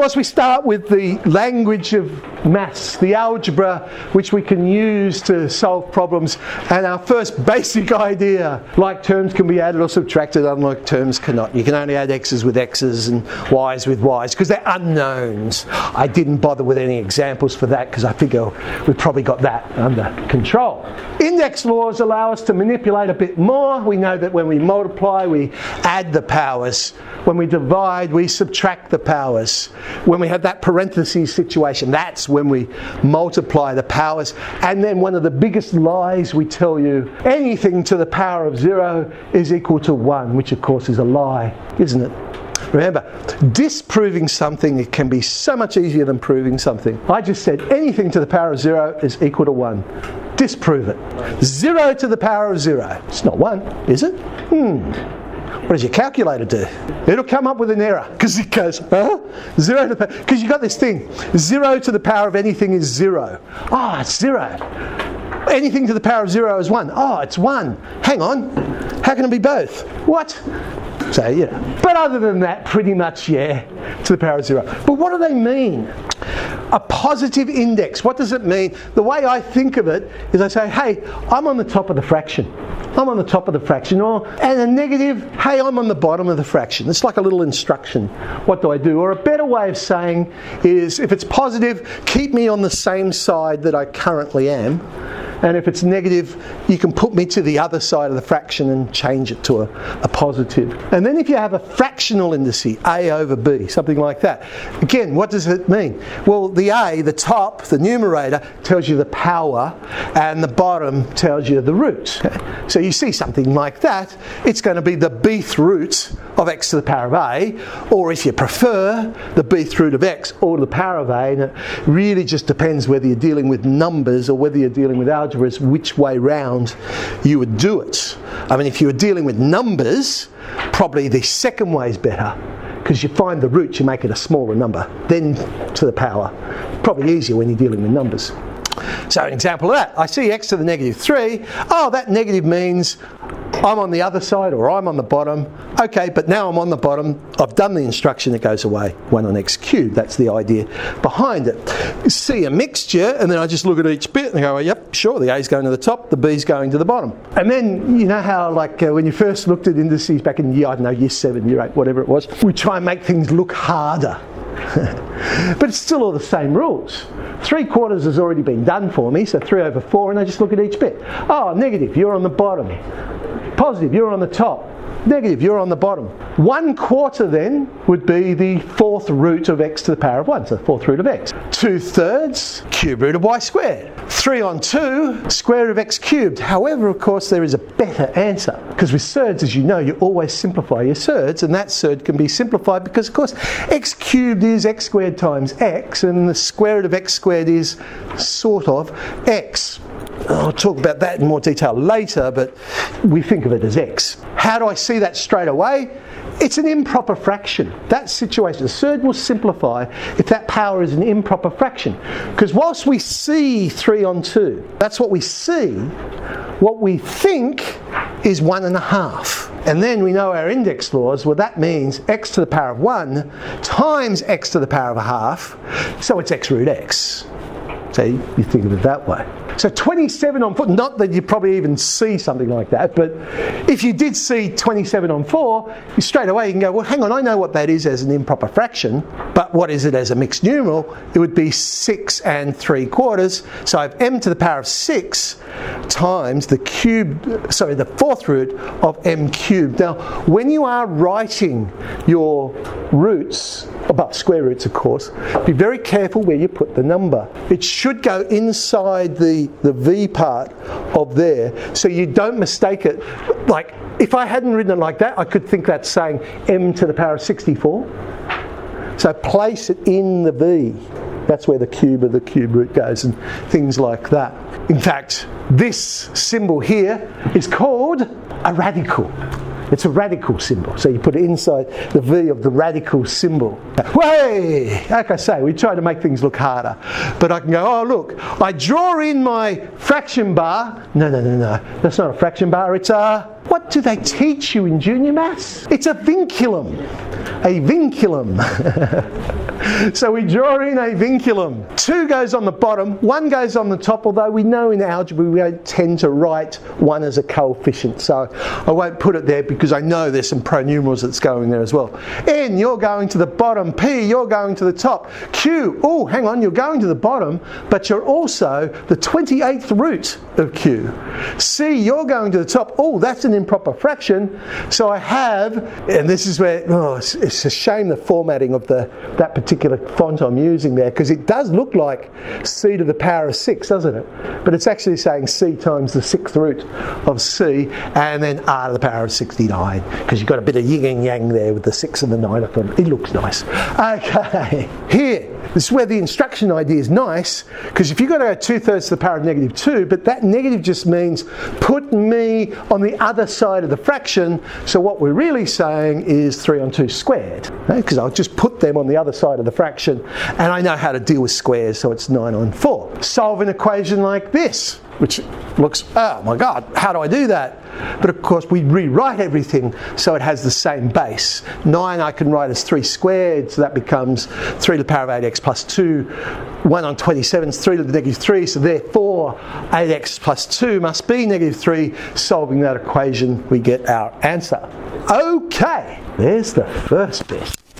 course, we start with the language of maths, the algebra, which we can use to solve problems. And our first basic idea, like terms can be added or subtracted, unlike terms cannot. You can only add x's with x's and y's with y's, because they're unknowns. I didn't bother with any examples for that, because I figure we've probably got that under control. Index laws allow us to manipulate a bit more. We know that when we multiply, we add the powers. When we divide, we subtract the powers. When we have that parentheses situation, that's when we multiply the powers. And then one of the biggest lies we tell you, anything to the power of 0 is equal to 1, which of course is a lie, isn't it? Remember, disproving something, it can be so much easier than proving something. I just said anything to the power of 0 is equal to 1. Disprove it. 0 to the power of 0. It's not 1, is it? What does your calculator do? It'll come up with an error, because it goes, 0 to the power, because you've got this thing, 0 to the power of anything is 0. Oh, it's 0. Anything to the power of 0 is 1. Oh, it's 1. Hang on, how can it be both? What? So, yeah. But other than that, pretty much, yeah, to the power of 0. But what do they mean? A positive index, what does it mean? The way I think of it is I say, hey, I'm on the top of the fraction. I'm on the top of the fraction. And a negative, hey, I'm on the bottom of the fraction. It's like a little instruction. What do I do? Or a better way of saying is, if it's positive, keep me on the same side that I currently am. And if it's negative, you can put me to the other side of the fraction and change it to a positive. And then if you have a fractional indice, a over b, something like that. Again, what does it mean? Well, the a, the top, the numerator, tells you the power, and the bottom tells you the root. Okay? So you see something like that, it's going to be the bth root of x to the power of a, or if you prefer, the bth root of x or the power of a. And it really just depends whether you're dealing with numbers or whether you're dealing with algebra, is which way round you would do it. I mean, if you were dealing with numbers, probably the second way is better, because you find the root, you make it a smaller number, then to the power. Probably easier when you're dealing with numbers. So an example of that, I see x to the negative 3. Oh, that negative means I'm on the other side, or I'm on the bottom. Okay, but now I'm on the bottom. I've done the instruction, it goes away. 1 on x cubed, that's the idea behind it. You see a mixture, and then I just look at each bit and go, well, yep, sure, the a's going to the top, the b's going to the bottom. And then, you know how, like, when you first looked at indices back in year, I don't know, year 7, year 8, whatever it was, we try and make things look harder. But it's still all the same rules. 3/4 has already been done for me, so 3 over 4, and I just look at each bit. Oh, negative, you're on the bottom. Positive, you're on the top. Negative, you're on the bottom. 1/4 then would be the 4th root of x to the power of 1, so the 4th root of x. 2/3, cube root of y squared. 3 on 2, square root of x cubed. However, of course, there is a better answer, because with surds, as you know, you always simplify your surds, and that surd can be simplified because, of course, x cubed is x squared times x, and the square root of x squared is sort of x. I'll talk about that in more detail later, but we think of it as x. How do I see that straight away? It's an improper fraction. That situation, the surd will simplify if that power is an improper fraction. Because whilst we see 3 on 2, that's what we see, what we think is 1.5. And then we know our index laws, well, that means x to the power of 1 times x to the power of a half, so it's x root x. So you think of it that way. So 27 on 4, not that you probably even see something like that, but if you did see 27 on 4, straight away you can go, well, hang on, I know what that is as an improper fraction, but what is it as a mixed numeral? It would be 6 3/4. So I have m to the power of 6 times the 4th root of m cubed. Now, when you are writing your roots, above square roots, of course, be very careful where you put the number. It should go inside the v part of there, so you don't mistake it. Like, if I hadn't written it like that, I could think that's saying m to the power of 64. So place it in the v. That's where the cube of the cube root goes, and things like that. In fact, this symbol here is called a radical. It's a radical symbol, so you put it inside the V of the radical symbol. Way! Like I say, we try to make things look harder. But I can go, oh look, I draw in my fraction bar. No, that's not a fraction bar, it's a... What do they teach you in junior maths? It's a vinculum. A vinculum. So we draw in a vinculum. 2 goes on the bottom, 1 goes on the top, although we know in algebra we don't tend to write 1 as a coefficient. So I won't put it there because I know there's some pronumerals that's going there as well. N, you're going to the bottom. P, you're going to the top. Q, oh, hang on, you're going to the bottom, but you're also the 28th root of Q. C, you're going to the top. Oh, that's an improper fraction. So I have, and this is where, it's a shame the formatting of that particular font I'm using there, because it does look like C to the power of 6, doesn't it? But it's actually saying C times the 6th root of C, and then R to the power of 69, because you've got a bit of yin and yang there with the 6 and the 9. I thought it looks nice. Okay, here, this is where the instruction idea is nice, because if you've got to go 2/3 to the power of -2, but that negative just means put me on the other side of the fraction, so what we're really saying is 3 on 2 squared, because I'll just put them on the other side of the fraction, and I know how to deal with squares, so it's 9 on 4. Solve an equation like this, which looks, oh my God, how do I do that? But of course we rewrite everything so it has the same base. 9 I can write as 3 squared, so that becomes 3 to the power of 8x plus 2. 1 on 27 is 3 to the -3, so therefore 8x plus 2 must be -3. Solving that equation, we get our answer. Okay, there's the first bit.